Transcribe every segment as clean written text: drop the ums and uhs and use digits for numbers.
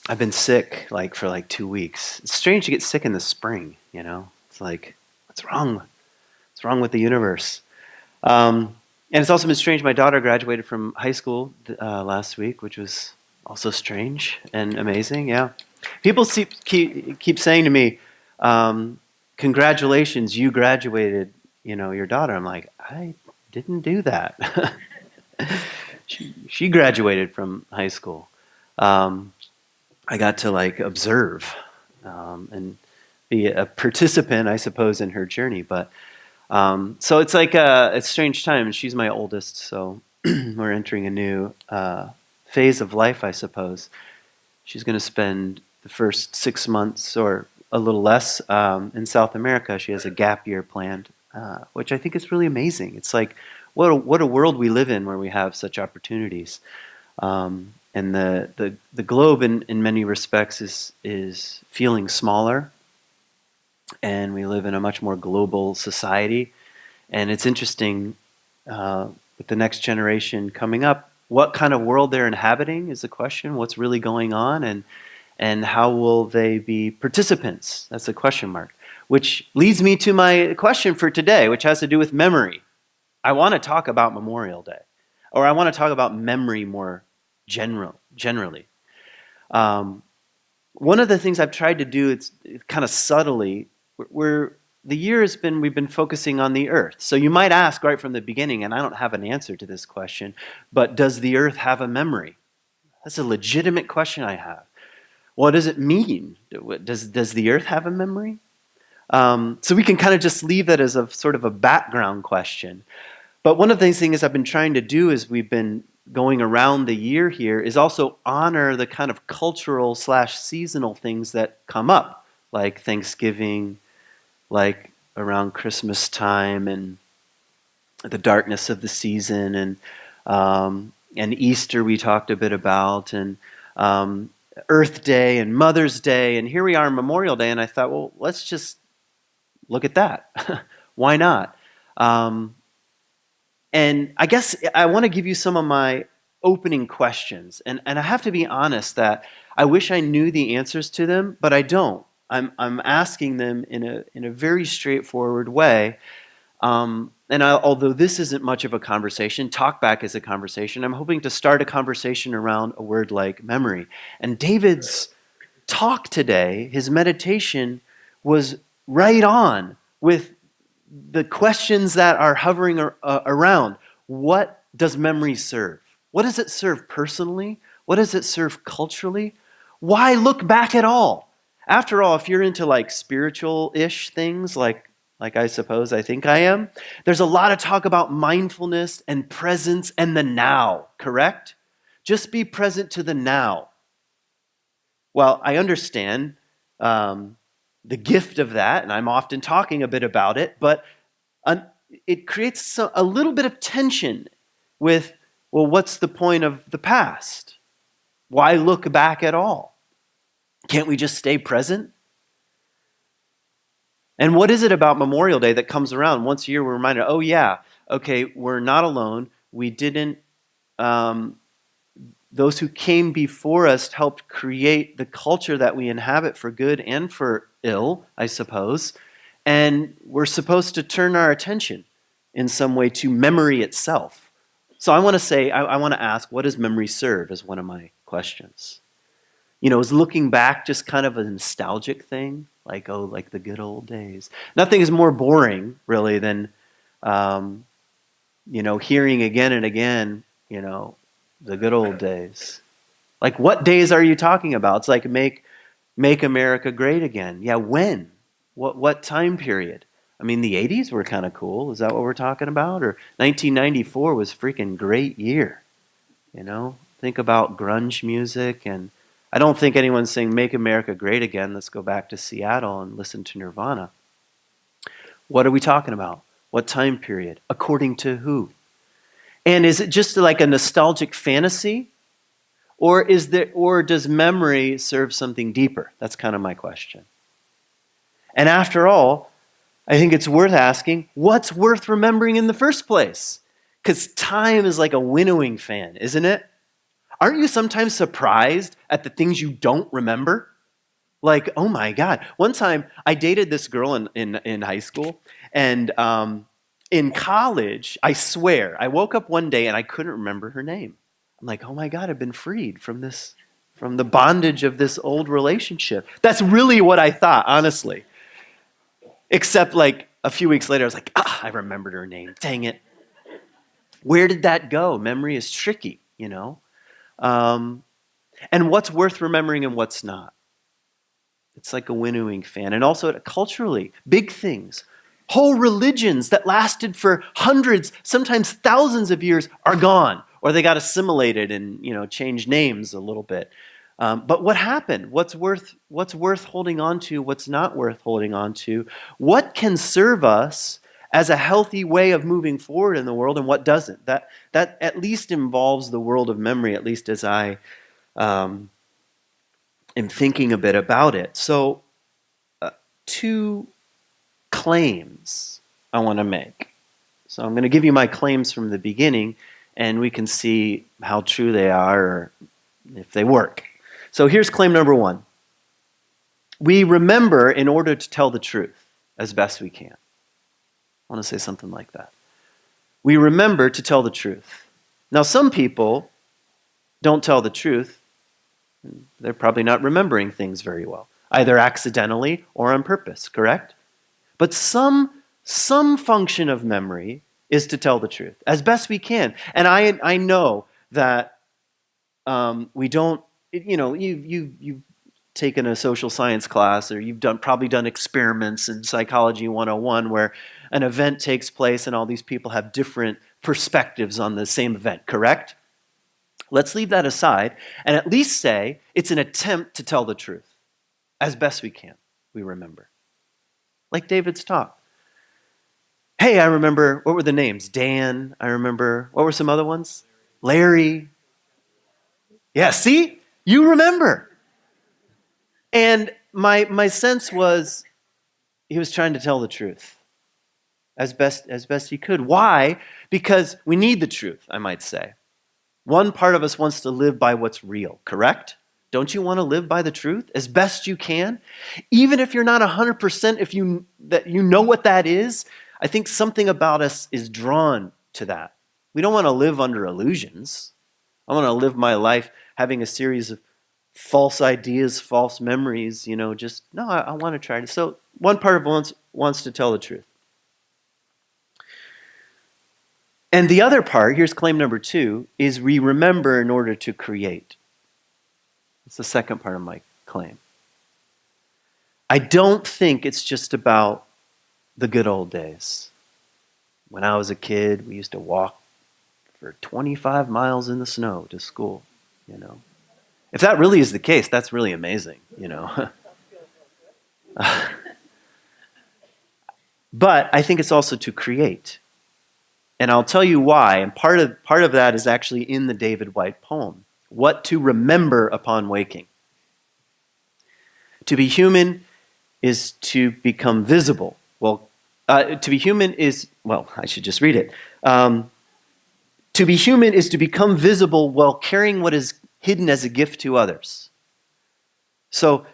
I've been sick for 2 weeks. It's strange to get sick in the spring, you know? It's like, what's wrong? What's wrong with the universe? Um, and it's also been strange. My daughter graduated from high school last week, which was also strange and amazing. Yeah. People keep saying to me, um, congratulations, you graduated, your daughter. I'm like, I didn't do that. She graduated from high school. Um, I got to observe and be a participant, I suppose, in her journey. But so it's a strange time. She's my oldest, so we're entering a new phase of life, I suppose. She's going to spend the first 6 months or a little less in South America. She has a gap year planned, which I think is really amazing. It's like what a world we live in where we have such opportunities. And the globe in many respects is feeling smaller, and we live in a much more global society. And it's interesting with the next generation coming up, what kind of world they're inhabiting is the question. What's really going on, and how will they be participants? That's a question mark. Which leads me to my question for today, which has to do with memory. I want to talk about Memorial Day, or I want to talk about memory more generally. Um, One of the things I've tried to do, it's kind of subtly, where the year we've been focusing on the earth. So you might ask right from the beginning, and I don't have an answer to this question, but does the earth have a memory? That's a legitimate question I have. What does it mean? Does the earth have a memory? So we can kind of just leave that as a sort of a background question. But one of the things I've been trying to do as we've been going around the year here is also honor the kind of cultural / seasonal things that come up, like Thanksgiving, like around Christmas time, and the darkness of the season, and Easter we talked a bit about, and Earth Day and Mother's Day, and here we are on Memorial Day, and I thought, well, let's just look at that. Why not? And I guess I want to give you some of my opening questions. And I have to be honest that I wish I knew the answers to them, but I don't. I'm asking them in a very straightforward way. Although this isn't much of a conversation, talkback is a conversation, I'm hoping to start a conversation around a word like memory. And David's talk today, his meditation, was right on with the questions that are hovering around. What does memory serve? What does it serve personally? What does it serve culturally? Why look back at all? After all, if you're into spiritual-ish things, like I suppose I think I am, there's a lot of talk about mindfulness and presence and the now, correct? Just be present to the now. Well, I understand the gift of that, and I'm often talking a bit about it, but it creates a little bit of tension with, well, what's the point of the past? Why look back at all? Can't we just stay present? And what is it about Memorial Day that comes around once a year? We're reminded, oh yeah, okay, we're not alone. We didn't, those who came before us helped create the culture that we inhabit for good and for ill, I suppose. And we're supposed to turn our attention in some way to memory itself. So I want to say, I want to ask, what does memory serve as one of my questions? Is looking back just kind of a nostalgic thing? Like the good old days. Nothing is more boring, really, than, hearing again and again, the good old days. Like, what days are you talking about? It's like make America great again. Yeah, when? What time period? I mean, the 80s were kind of cool. Is that what we're talking about? Or 1994 was a freaking great year. Think about grunge music, and I don't think anyone's saying make America great again. Let's go back to Seattle and listen to Nirvana. What are we talking about? What time period? According to who? And is it just like a nostalgic fantasy? Or does memory serve something deeper? That's kind of my question. And after all, I think it's worth asking, what's worth remembering in the first place? Because time is like a winnowing fan, isn't it? Aren't you sometimes surprised at the things you don't remember? Like, oh my God. One time I dated this girl in high school, and in college, I swear, I woke up one day and I couldn't remember her name. I'm like, oh my God, I've been freed from this, from the bondage of this old relationship. That's really what I thought, honestly. Except like a few weeks later, I was like, I remembered her name. Dang it. Where did that go? Memory is tricky, you know? And what's worth remembering and what's not. It's like a winnowing fan. And also culturally, big things. Whole religions that lasted for hundreds, sometimes thousands of years are gone. Or they got assimilated and, changed names a little bit. But what happened? What's worth holding on to? What's not worth holding on to? What can serve us as a healthy way of moving forward in the world, and what doesn't? That at least involves the world of memory, at least as I am thinking a bit about it. So, two claims I want to make. So I'm going to give you my claims from the beginning, and we can see how true they are or if they work. So here's claim number one. We remember in order to tell the truth as best we can. I want to say something like that. We remember to tell the truth. Now, some people don't tell the truth. They're probably not remembering things very well, either accidentally or on purpose, correct? But some function of memory is to tell the truth as best we can. And I know that we don't, you've taken a social science class, or you've probably done experiments in Psychology 101 where an event takes place and all these people have different perspectives on the same event, correct? Let's leave that aside and at least say it's an attempt to tell the truth as best we can, we remember. Like David's talk. Hey, I remember, what were the names? Dan, I remember, what were some other ones? Larry. Yeah, see? You remember. And my sense was he was trying to tell the truth as best he could. Why? Because we need the truth, I might say. One part of us wants to live by what's real, correct? Don't you want to live by the truth as best you can? Even if you're not 100% that you know what that is, I think something about us is drawn to that. We don't want to live under illusions. I want to live my life having a series of false ideas, false memories, I want to try to. So one part of us wants to tell the truth. And the other part, here's claim number two, is we remember in order to create. It's the second part of my claim. I don't think it's just about the good old days. When I was a kid, we used to walk for 25 miles in the snow to school, If that really is the case, that's really amazing, But I think it's also to create. And I'll tell you why. And part of that is actually in the David White poem. What to remember upon waking. To be human is to become visible. To be human is, I should just read it. To be human is to become visible while carrying what is hidden as a gift to others. So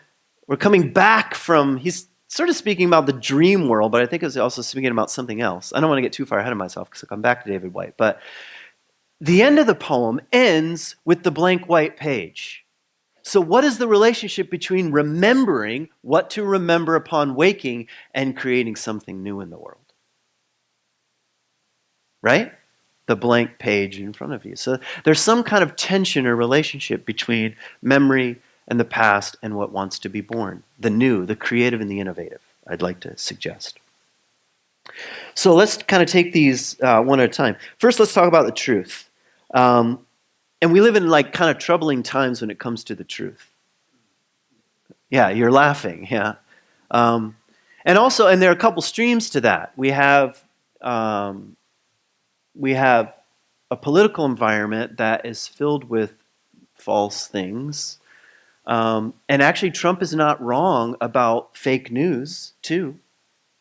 we're coming back from, he's sort of speaking about the dream world, but I think it's also speaking about something else. I don't want to get too far ahead of myself because I'll come back to David White. But the end of the poem ends with the blank white page. So what is the relationship between remembering what to remember upon waking and creating something new in the world? Right? The blank page in front of you. So there's some kind of tension or relationship between memory and the past and what wants to be born. The new, the creative, and the innovative, I'd like to suggest. So let's kind of take these one at a time. First, let's talk about the truth. And we live in kind of troubling times when it comes to the truth. Yeah, you're laughing, yeah. And there are a couple streams to that. We have a political environment that is filled with false things. And actually, Trump is not wrong about fake news, too.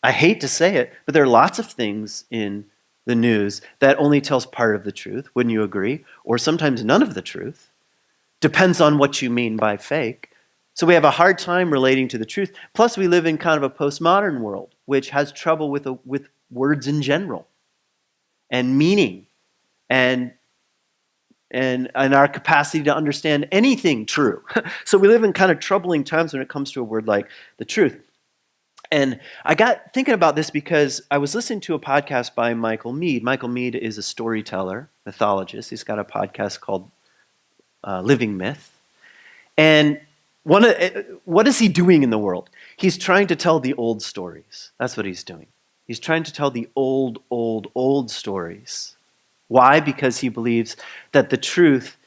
I hate to say it, but there are lots of things in the news that only tells part of the truth. Wouldn't you agree? Or sometimes none of the truth. Depends on what you mean by fake. So we have a hard time relating to the truth. Plus, we live in kind of a postmodern world, which has trouble with words in general and meaning and our capacity to understand anything true. So we live in kind of troubling times when it comes to a word like the truth. And I got thinking about this because I was listening to a podcast by Michael Meade. Michael Meade is a storyteller, mythologist. He's got a podcast called Living Myth. And what is he doing in the world? He's trying to tell the old stories. That's what he's doing. He's trying to tell the old stories. Why? Because he believes that the truth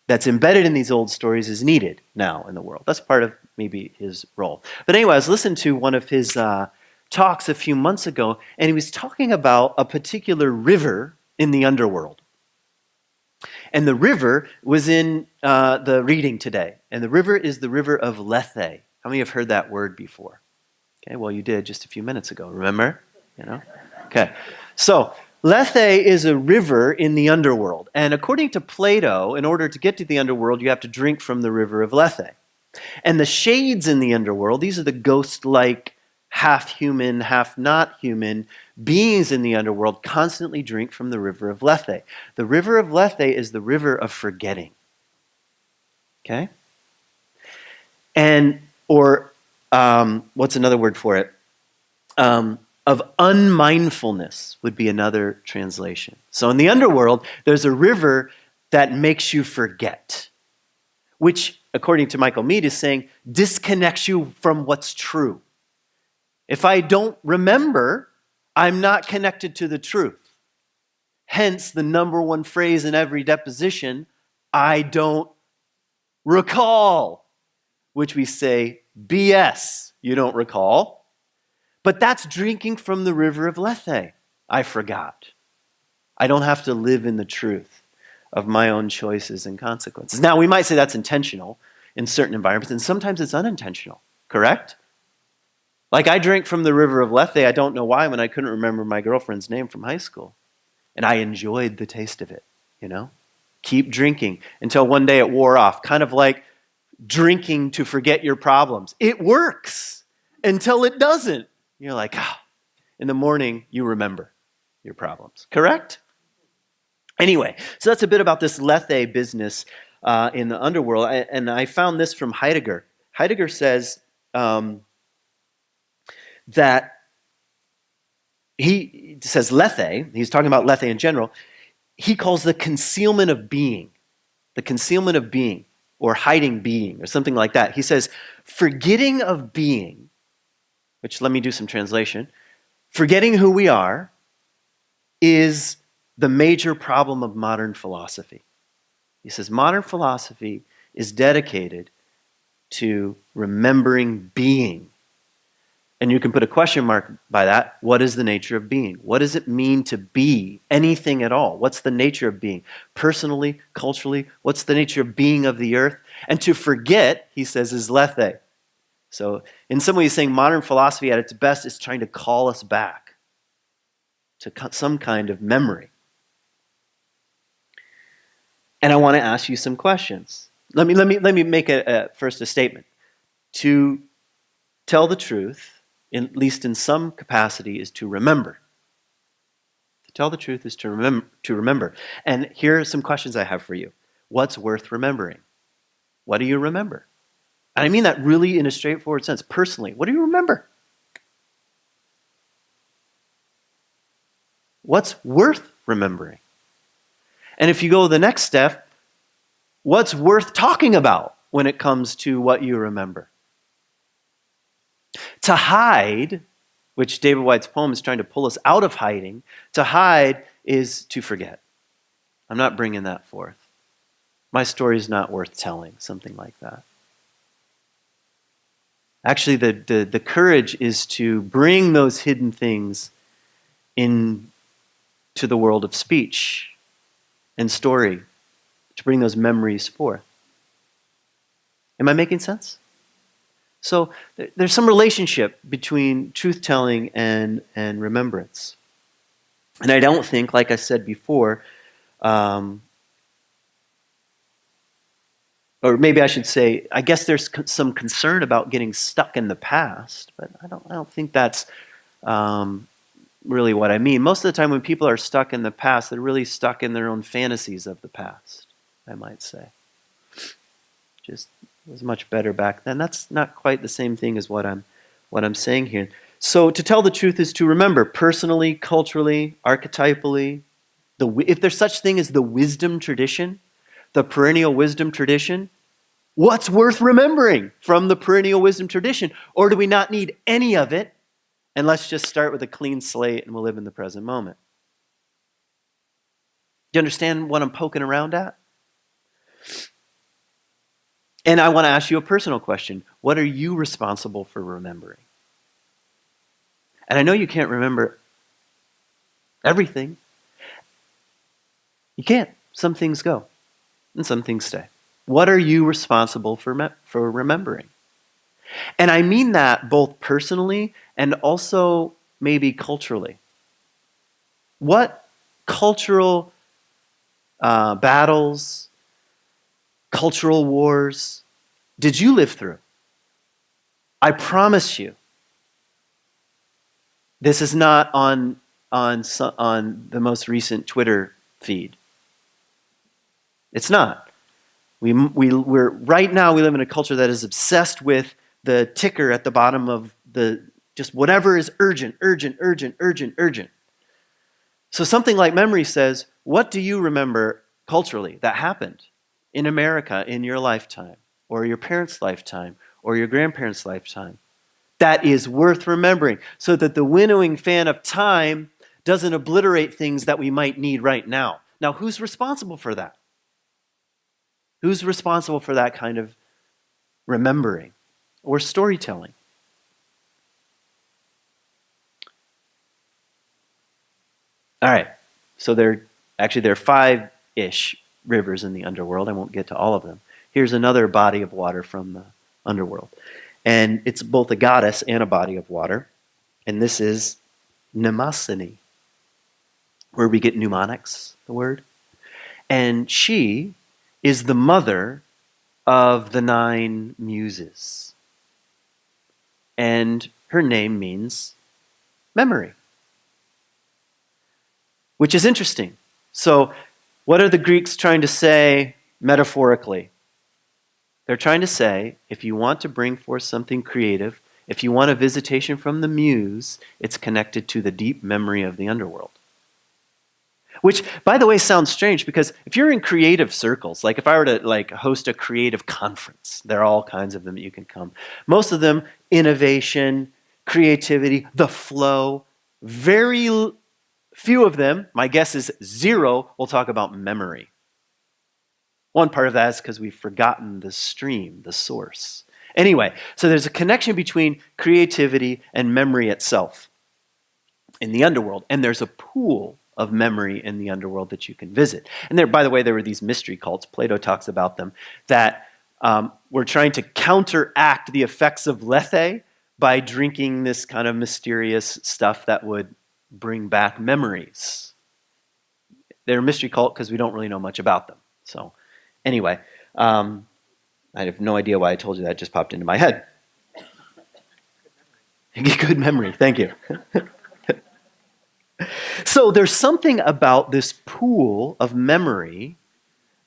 that's embedded in these old stories is needed now in the world. That's part of maybe his role. But anyway, I was listening to one of his talks a few months ago, and he was talking about a particular river in the underworld. And the river was in the reading today. And the river is the river of Lethe. How many have heard that word before? Okay, well, you did just a few minutes ago, remember? Okay, so Lethe is a river in the underworld. And according to Plato, in order to get to the underworld, you have to drink from the river of Lethe. And the shades in the underworld, these are the ghost-like, half-human, half-not-human beings in the underworld, constantly drink from the river of Lethe. The river of Lethe is the river of forgetting. Okay? And, or, what's another word for it? Of unmindfulness would be another translation. So in the underworld, there's a river that makes you forget, which, according to Michael Meade, is saying disconnects you from what's true. If I don't remember, I'm not connected to the truth. Hence, the number one phrase in every deposition, I don't recall, which we say, BS, you don't recall. But that's drinking from the river of Lethe. I forgot. I don't have to live in the truth of my own choices and consequences. Now, we might say that's intentional in certain environments, and sometimes it's unintentional, correct? Like I drank from the river of Lethe, I don't know why, when I couldn't remember my girlfriend's name from high school. And I enjoyed the taste of it, Keep drinking until one day it wore off, kind of like drinking to forget your problems. It works until it doesn't. You're like, in the morning, you remember your problems, correct? Anyway, so that's a bit about this Lethe business in the underworld. And I found this from Heidegger. Heidegger says that he says Lethe, he's talking about Lethe in general, he calls the concealment of being, or hiding being, or something like that. He says, forgetting of being, which let me do some translation, forgetting who we are is the major problem of modern philosophy. He says modern philosophy is dedicated to remembering being. And you can put a question mark by that. What is the nature of being? What does it mean to be anything at all? What's the nature of being? Personally, culturally, what's the nature of being of the earth? And to forget, he says, is Lethe. So in some ways, he's saying modern philosophy at its best is trying to call us back to some kind of memory. And I want to ask you some questions. Let me make first a statement. To tell the truth, at least in some capacity, is to remember. To tell the truth is to remember. And here are some questions I have for you. What's worth remembering? What do you remember? And I mean that really in a straightforward sense. Personally, what do you remember? What's worth remembering? And if you go the next step, what's worth talking about when it comes to what you remember? To hide, which David White's poem is trying to pull us out of hiding, to hide is to forget. I'm not bringing that forth. My story is not worth telling, something like that. Actually, the courage is to bring those hidden things into the world of speech and story, to bring those memories forth. Am I making sense? So there's some relationship between truth-telling and remembrance. And I don't think, like I said before, or maybe I should say, I guess there's some concern about getting stuck in the past, but I don't think that's um, really what I mean. Most of the time when people are stuck in the past, they're really stuck in their own fantasies of the past, I might say. Just was much better back then. That's not quite the same thing as what I'm saying here. So to tell the truth is to remember personally, culturally, archetypally, if there's such thing as the wisdom tradition, the perennial wisdom tradition, what's worth remembering from the perennial wisdom tradition? Or do we not need any of it? And let's just start with a clean slate and we'll live in the present moment. Do you understand what I'm poking around at? And I want to ask you a personal question. What are you responsible for remembering? And I know you can't remember everything. You can't. Some things go and some things stay. What are you responsible for remembering? And I mean that both personally and also maybe culturally. What cultural battles, cultural wars did you live through? I promise you, this is not on the most recent Twitter feed. It's not. We're right now we live in a culture that is obsessed with the ticker at the bottom of the just whatever is urgent. So something like memory says, what do you remember culturally that happened in America in your lifetime, or your parents' lifetime, or your grandparents' lifetime, that is worth remembering, so that the winnowing fan of time doesn't obliterate things that we might need right now. Now, who's responsible for that? Who's responsible for that kind of remembering or storytelling? All right, so there are 5-ish rivers in the underworld. I won't get to all of them. Here's another body of water from the underworld. And it's both a goddess and a body of water. And this is Mnemosyne, where we get mnemonics, the word. And she is the mother of the 9 muses. And her name means memory, which is interesting. So what are the Greeks trying to say metaphorically? They're trying to say, if you want to bring forth something creative, if you want a visitation from the muse, it's connected to the deep memory of the underworld. Which, by the way, sounds strange because if you're in creative circles, like if I were to host a creative conference, there are all kinds of them that you can come. Most of them, innovation, creativity, the flow. Very few of them, my guess is 0, will talk about memory. One part of that is because we've forgotten the stream, the source. Anyway, so there's a connection between creativity and memory itself in the underworld. And there's a pool of memory in the underworld that you can visit. And there, by the way, there were these mystery cults, Plato talks about them, that were trying to counteract the effects of lethe by drinking this kind of mysterious stuff that would bring back memories. They're a mystery cult because we don't really know much about them. So anyway, I have no idea why I told you that. It just popped into my head. Good memory. Thank you. So there's something about this pool of memory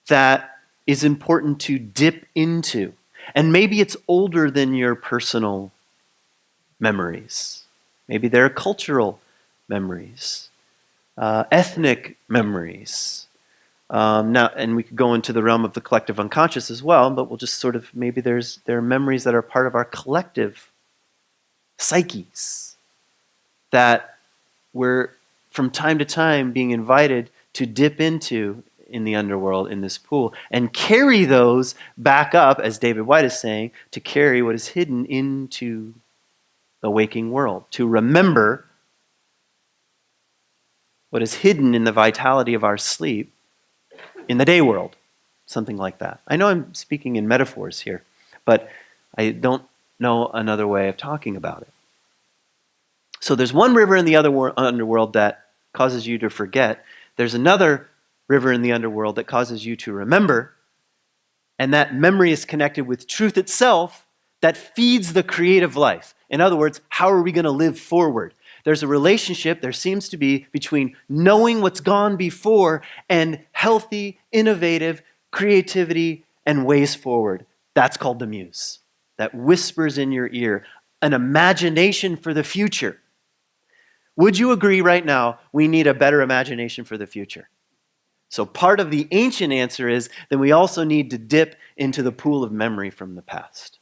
that is important to dip into. And maybe it's older than your personal memories. Maybe they're cultural memories, ethnic memories. Now, and we could go into the realm of the collective unconscious as well, but we'll just sort of, maybe there are memories that are part of our collective psyches that we're from time to time being invited to dip into in the underworld, in this pool, and carry those back up, as David White is saying, to carry what is hidden into the waking world, to remember what is hidden in the vitality of our sleep in the day world, something like that. I know I'm speaking in metaphors here, but I don't know another way of talking about it. So there's one river in the underworld that causes you to forget. There's another river in the underworld that causes you to remember. And that memory is connected with truth itself that feeds the creative life. In other words, how are we going to live forward? There's a relationship, there seems to be, between knowing what's gone before and healthy, innovative creativity and ways forward. That's called the muse. That whispers in your ear, an imagination for the future. Would you agree right now we need a better imagination for the future? So part of the ancient answer is that we also need to dip into the pool of memory from the past.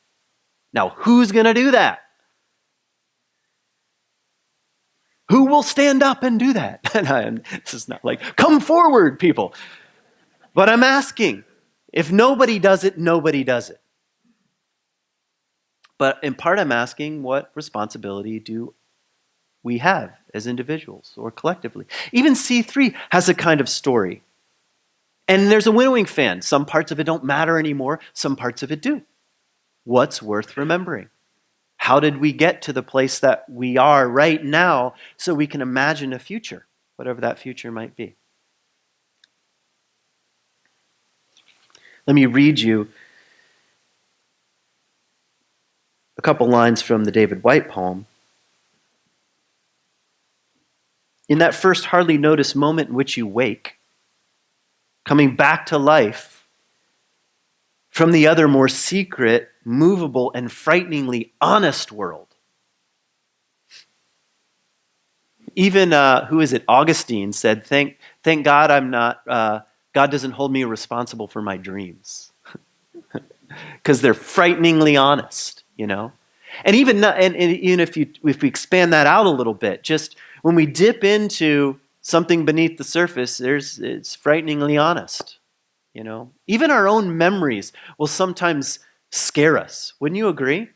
Now, who's going to do that? Who will stand up and do that? This is not like, come forward, people. But I'm asking, if nobody does it, nobody does it. But in part, I'm asking, what responsibility do we have as individuals or collectively? Even C3 has a kind of story. And there's a winnowing fan. Some parts of it don't matter anymore. Some parts of it do. What's worth remembering? How did we get to the place that we are right now so we can imagine a future, whatever that future might be? Let me read you a couple lines from the David White poem. In that first hardly noticed moment in which you wake, coming back to life from the other more secret, movable, and frighteningly honest world. Even, who is it, Augustine said, thank God God doesn't hold me responsible for my dreams. Because they're frighteningly honest, you know? And even if we expand that out a little bit, just when we dip into something beneath the surface, it's frighteningly honest, you know? Even our own memories will sometimes scare us. Wouldn't you agree?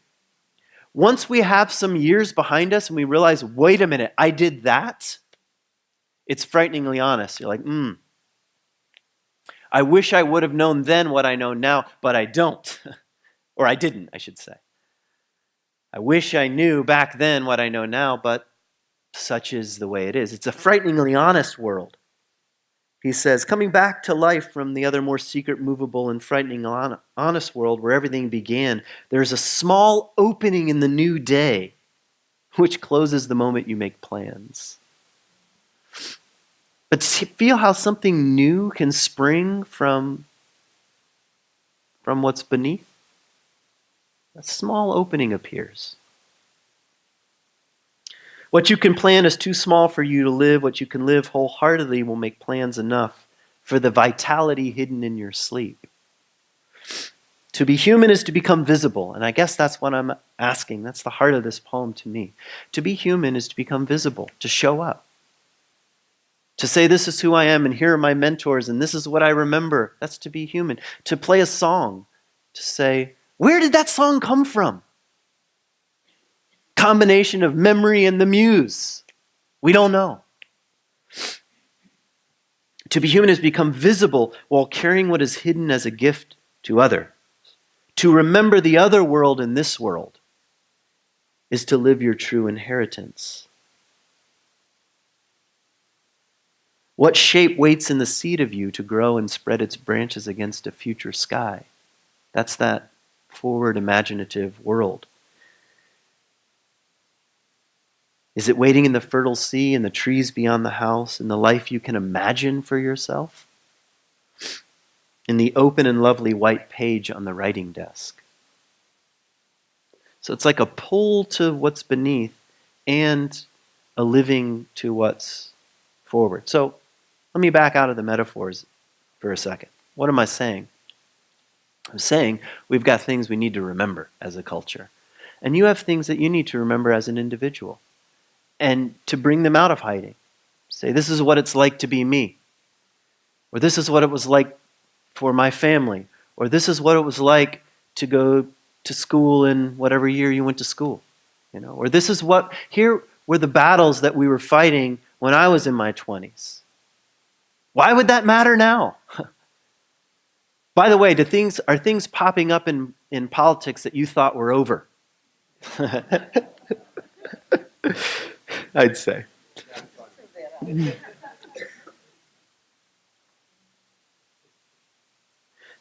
Once we have some years behind us and we realize, wait a minute, I did that, it's frighteningly honest. You're like, I wish I would have known then what I know now, but I don't. Or I didn't, I should say. I wish I knew back then what I know now, but such is the way it is. It's a frighteningly honest world. He says, coming back to life from the other more secret, movable, and frightening honest world where everything began, there's a small opening in the new day, which closes the moment you make plans. But feel how something new can spring from what's beneath. A small opening appears. What you can plan is too small for you to live. What you can live wholeheartedly will make plans enough for the vitality hidden in your sleep. To be human is to become visible. And I guess that's what I'm asking. That's the heart of this poem to me. To be human is to become visible, to show up. To say, this is who I am, and here are my mentors, and this is what I remember. That's to be human. To play a song, to say, where did that song come from? Combination of memory and the muse. We don't know. To be human is become visible while carrying what is hidden as a gift to others. To remember the other world in this world is to live your true inheritance. What shape waits in the seed of you to grow and spread its branches against a future sky? That's that forward imaginative world. Is it waiting in the fertile sea and the trees beyond the house and the life you can imagine for yourself? In the open and lovely white page on the writing desk. So it's like a pull to what's beneath and a living to what's forward. So let me back out of the metaphors for a second. What am I saying? I'm saying we've got things we need to remember as a culture. And you have things that you need to remember as an individual. And to bring them out of hiding. Say, this is what it's like to be me. Or this is what it was like for my family. Or this is what it was like to go to school in whatever year you went to school. You know, or this is what, here were the battles that we were fighting when I was in my 20s. Why would that matter now? By the way, are things popping up in politics that you thought were over? I'd say.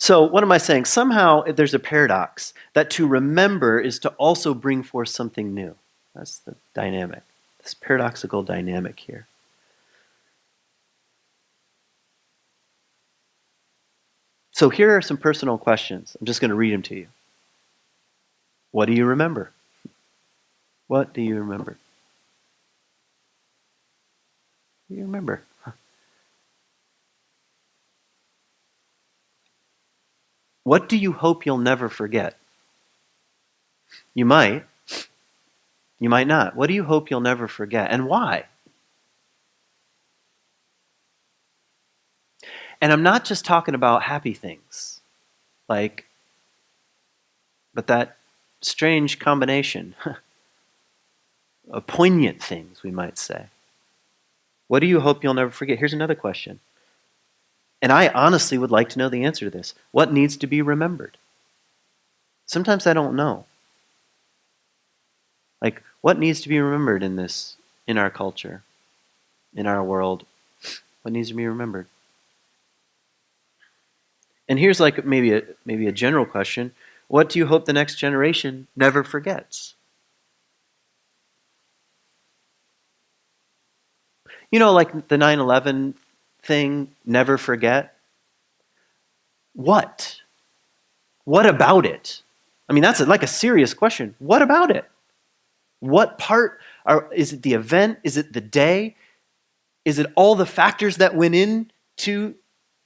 So what am I saying? Somehow there's a paradox that to remember is to also bring forth something new. That's the dynamic, this paradoxical dynamic here. So here are some personal questions. I'm just going to read them to you. What do you remember? What do you remember? What do you remember? What do you hope you'll never forget? You might not. What do you hope you'll never forget, and why? And I'm not just talking about happy things, but that strange combination of poignant things, we might say. What do you hope you'll never forget? Here's another question. And I honestly would like to know the answer to this. What needs to be remembered? Sometimes I don't know. Like, what needs to be remembered in our culture, in our world? What needs to be remembered? And here's like maybe a general question. What do you hope the next generation never forgets? You know, like the 9/11 thing, never forget. What? What about it? I mean, that's like a serious question. What about it? What part is it? The event? Is it the day? Is it all the factors that went into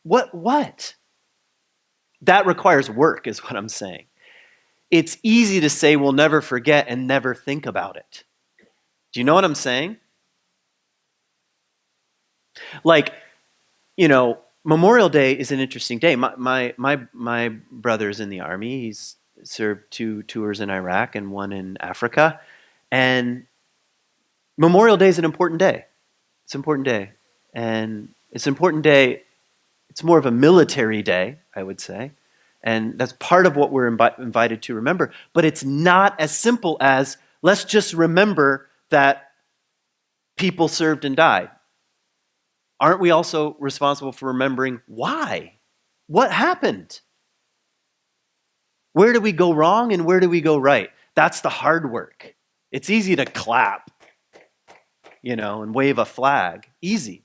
what? That requires work, is what I'm saying. It's easy to say we'll never forget and never think about it. Do you know what I'm saying? Like, Memorial Day is an interesting day. My brother's in the Army. He's served 2 tours in Iraq and 1 in Africa. And Memorial Day is an important day. It's an important day. And it's an important day. It's more of a military day, I would say. And that's part of what we're invited to remember. But it's not as simple as, let's just remember that people served and died. Aren't we also responsible for remembering why? What happened? Where do we go wrong and where do we go right? That's the hard work. It's easy to clap, and wave a flag. Easy.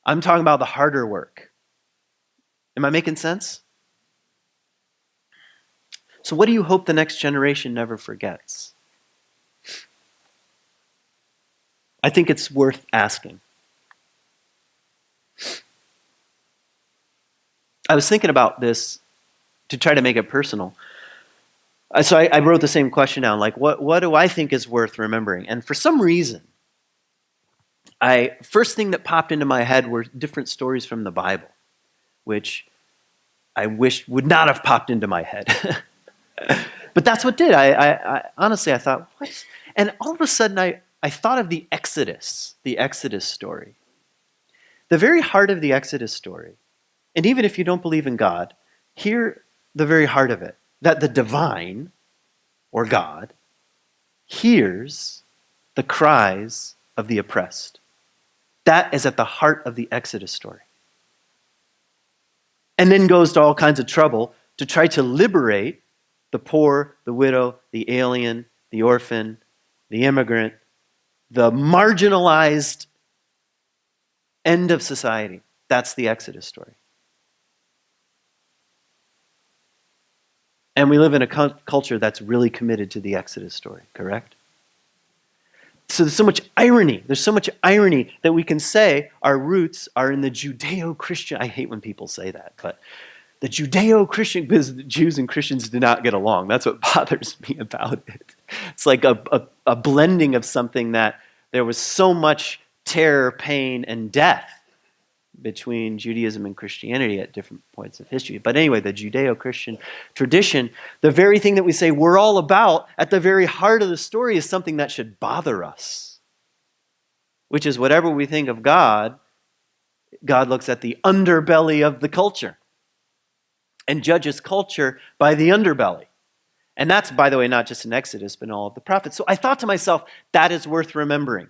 I'm talking about the harder work. Am I making sense? So what do you hope the next generation never forgets? I think it's worth asking. I was thinking about this to try to make it personal. So I wrote the same question down, like what do I think is worth remembering? And for some reason, first thing that popped into my head were different stories from the Bible, which I wish would not have popped into my head. But that's what did. I honestly, I thought, what? And all of a sudden, I thought of the Exodus story. The very heart of the Exodus story. And even if you don't believe in God, hear the very heart of it. That the divine, or God, hears the cries of the oppressed. That is at the heart of the Exodus story. And then goes to all kinds of trouble to try to liberate the poor, the widow, the alien, the orphan, the immigrant, the marginalized end of society. That's the Exodus story. And we live in a culture that's really committed to the Exodus story, correct? So there's so much irony. There's so much irony that we can say our roots are in the Judeo-Christian. I hate when people say that, but the Judeo-Christian, because Jews and Christians do not get along. That's what bothers me about it. It's like a blending of something that there was so much terror, pain, and death between Judaism and Christianity at different points of history. But anyway, the Judeo-Christian tradition, the very thing that we say we're all about, at the very heart of the story is something that should bother us, which is whatever we think of God, God looks at the underbelly of the culture and judges culture by the underbelly. And that's, by the way, not just in Exodus, but in all of the prophets. So I thought to myself, that is worth remembering.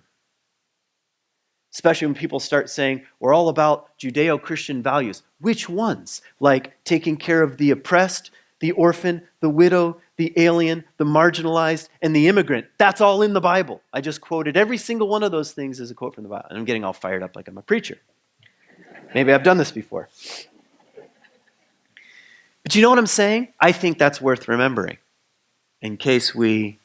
especially when people start saying, we're all about Judeo-Christian values. Which ones? Like taking care of the oppressed, the orphan, the widow, the alien, the marginalized, and the immigrant. That's all in the Bible. I just quoted every single one of those things as a quote from the Bible. And I'm getting all fired up like I'm a preacher. Maybe I've done this before. But you know what I'm saying? I think that's worth remembering in case we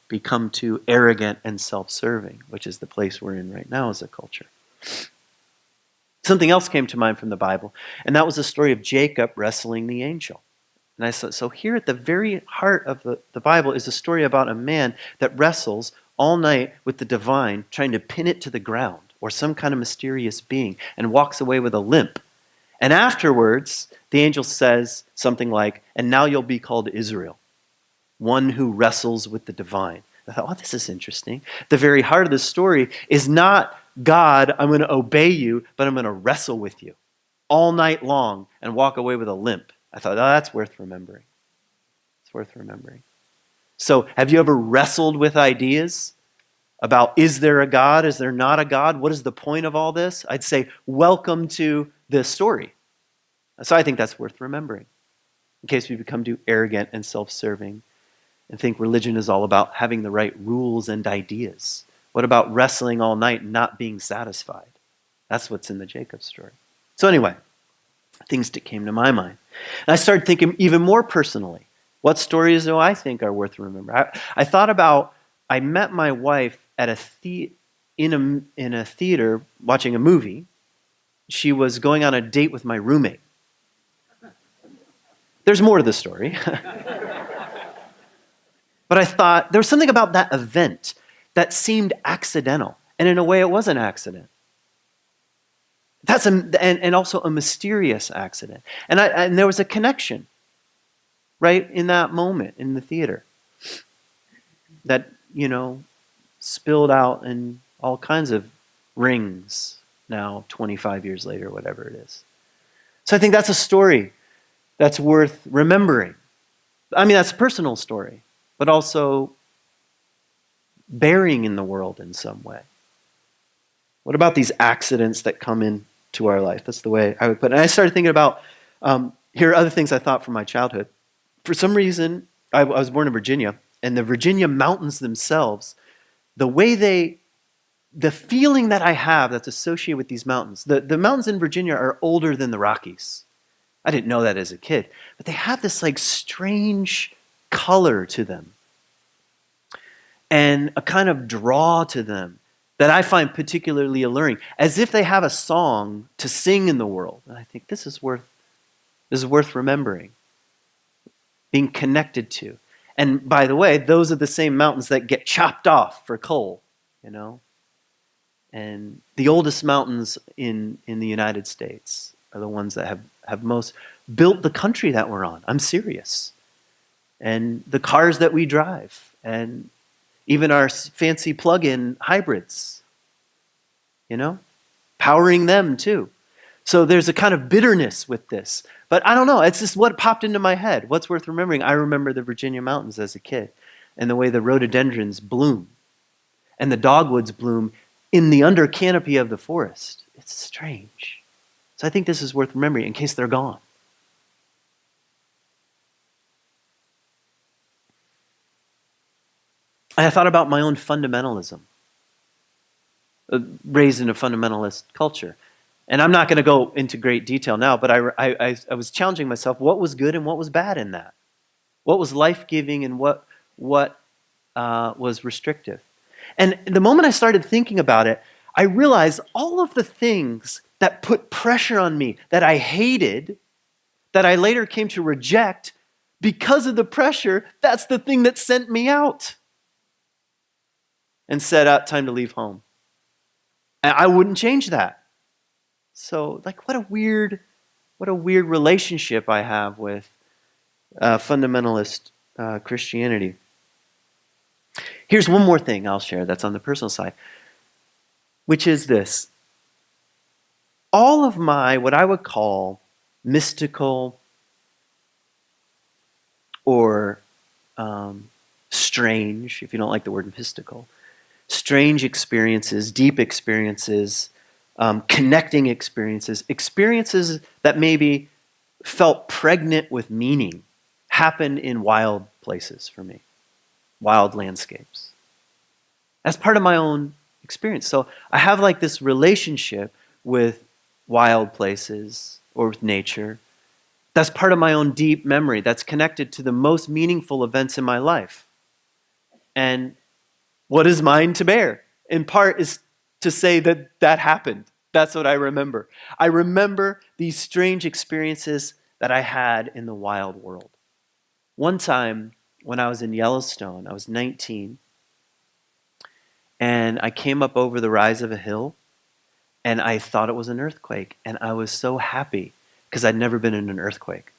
become too arrogant and self-serving, which is the place we're in right now as a culture. Something else came to mind from the Bible, and that was the story of Jacob wrestling the angel. And I said, so here at the very heart of the Bible is a story about a man that wrestles all night with the divine, trying to pin it to the ground or some kind of mysterious being, and walks away with a limp. And afterwards, the angel says something like, and now you'll be called Israel, one who wrestles with the divine. I thought, oh, this is interesting. The very heart of the story is not, God, I'm going to obey you, but I'm going to wrestle with you all night long and walk away with a limp. I thought, oh, that's worth remembering. It's worth remembering. So have you ever wrestled with ideas about, is there a God? Is there not a God? What is the point of all this? I'd say, welcome to this story. So I think that's worth remembering in case we become too arrogant and self-serving and think religion is all about having the right rules and ideas. What about wrestling all night and not being satisfied? That's what's in the Jacob story. So anyway, things that came to my mind. And I started thinking even more personally. What stories do I think are worth remembering? I thought about, I met my wife at in a theater watching a movie. She was going on a date with my roommate. There's more to the story. But I thought there was something about that event that seemed accidental. And in a way, it was an accident. And also a mysterious accident. And there was a connection right in that moment in the theater that, spilled out in all kinds of rings now 25 years later, whatever it is. So I think that's a story that's worth remembering. I mean, that's a personal story, but also bearing in the world in some way. What about these accidents that come into our life? That's the way I would put it. And I started thinking about, here are other things I thought from my childhood. For some reason, I was born in Virginia, and the Virginia mountains themselves, the feeling that I have that's associated with these mountains, the mountains in Virginia are older than the Rockies. I didn't know that as a kid, but they have this like strange color to them and a kind of draw to them that I find particularly alluring, as if they have a song to sing in the world. And I think this is worth remembering, being connected to. And by the way, those are the same mountains that get chopped off for coal, And the oldest mountains in the United States are the ones that have most built the country that we're on. I'm serious. And the cars that we drive, and even our fancy plug-in hybrids, powering them too. So there's a kind of bitterness with this. But I don't know, it's just what popped into my head. What's worth remembering? I remember the Virginia mountains as a kid and the way the rhododendrons bloom and the dogwoods bloom in the under canopy of the forest. It's strange. So I think this is worth remembering in case they're gone. And I thought about my own fundamentalism, raised in a fundamentalist culture. And I'm not going to go into great detail now, but I was challenging myself, what was good and what was bad in that? What was life-giving and what was restrictive? And the moment I started thinking about it, I realized all of the things that put pressure on me, that I hated, that I later came to reject, because of the pressure, that's the thing that sent me out and said, time to leave home. And I wouldn't change that. So, what a weird relationship I have with fundamentalist Christianity. Here's one more thing I'll share that's on the personal side, which is this. All of my, what I would call mystical or strange, if you don't like the word mystical, strange experiences, deep experiences, connecting experiences, experiences that maybe felt pregnant with meaning happened in wild places for me, wild landscapes. That's part of my own experience. So I have like this relationship with wild places or with nature. That's part of my own deep memory that's connected to the most meaningful events in my life. And what is mine to bear, in part, is to say that that happened. That's what I remember. I remember these strange experiences that I had in the wild world. One time when I was in Yellowstone, I was 19, and I came up over the rise of a hill, and I thought it was an earthquake, and I was so happy because I'd never been in an earthquake.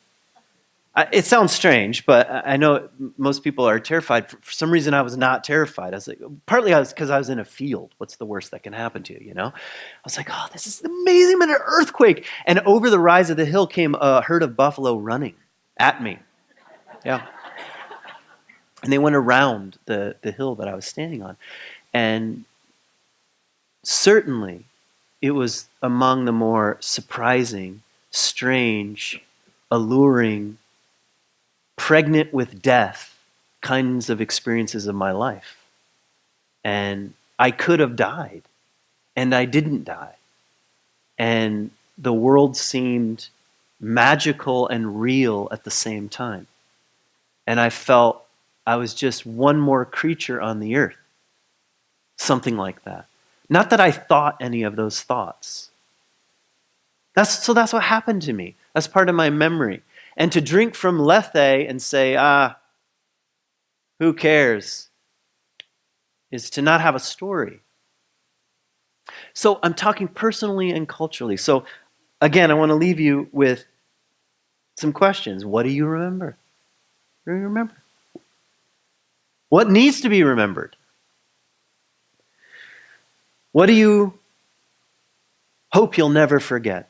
It sounds strange, but I know most people are terrified. For some reason, I was not terrified. I was like, partly because I was in a field. What's the worst that can happen to you, you know? I was like, oh, this is amazing, an earthquake. And over the rise of the hill came a herd of buffalo running at me. Yeah. And they went around the hill that I was standing on. And certainly, it was among the more surprising, strange, alluring, pregnant with death kinds of experiences of my life. And I could have died, and I didn't die. And the world seemed magical and real at the same time. And I felt I was just one more creature on the earth. Something like that. Not that I thought any of those thoughts. That's what happened to me. That's part of my memory. And to drink from Lethe and say, who cares, is to not have a story. So I'm talking personally and culturally. So again, I want to leave you with some questions. What do you remember? What do you remember? What needs to be remembered? What do you hope you'll never forget?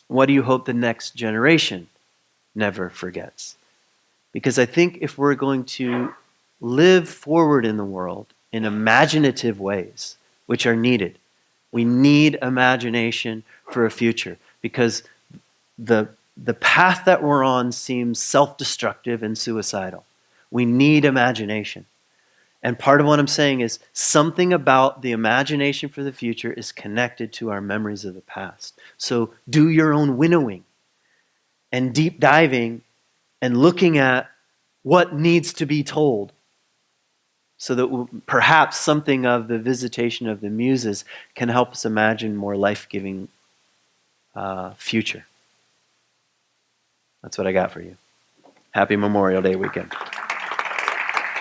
What do you hope the next generation never forgets? Because I think if we're going to live forward in the world in imaginative ways, which are needed, we need imagination for a future, because the path that we're on seems self-destructive and suicidal. We need imagination. And part of what I'm saying is something about the imagination for the future is connected to our memories of the past. So do your own winnowing and deep diving and looking at what needs to be told, so that perhaps something of the visitation of the muses can help us imagine more life-giving future. That's what I got for you. Happy Memorial Day weekend.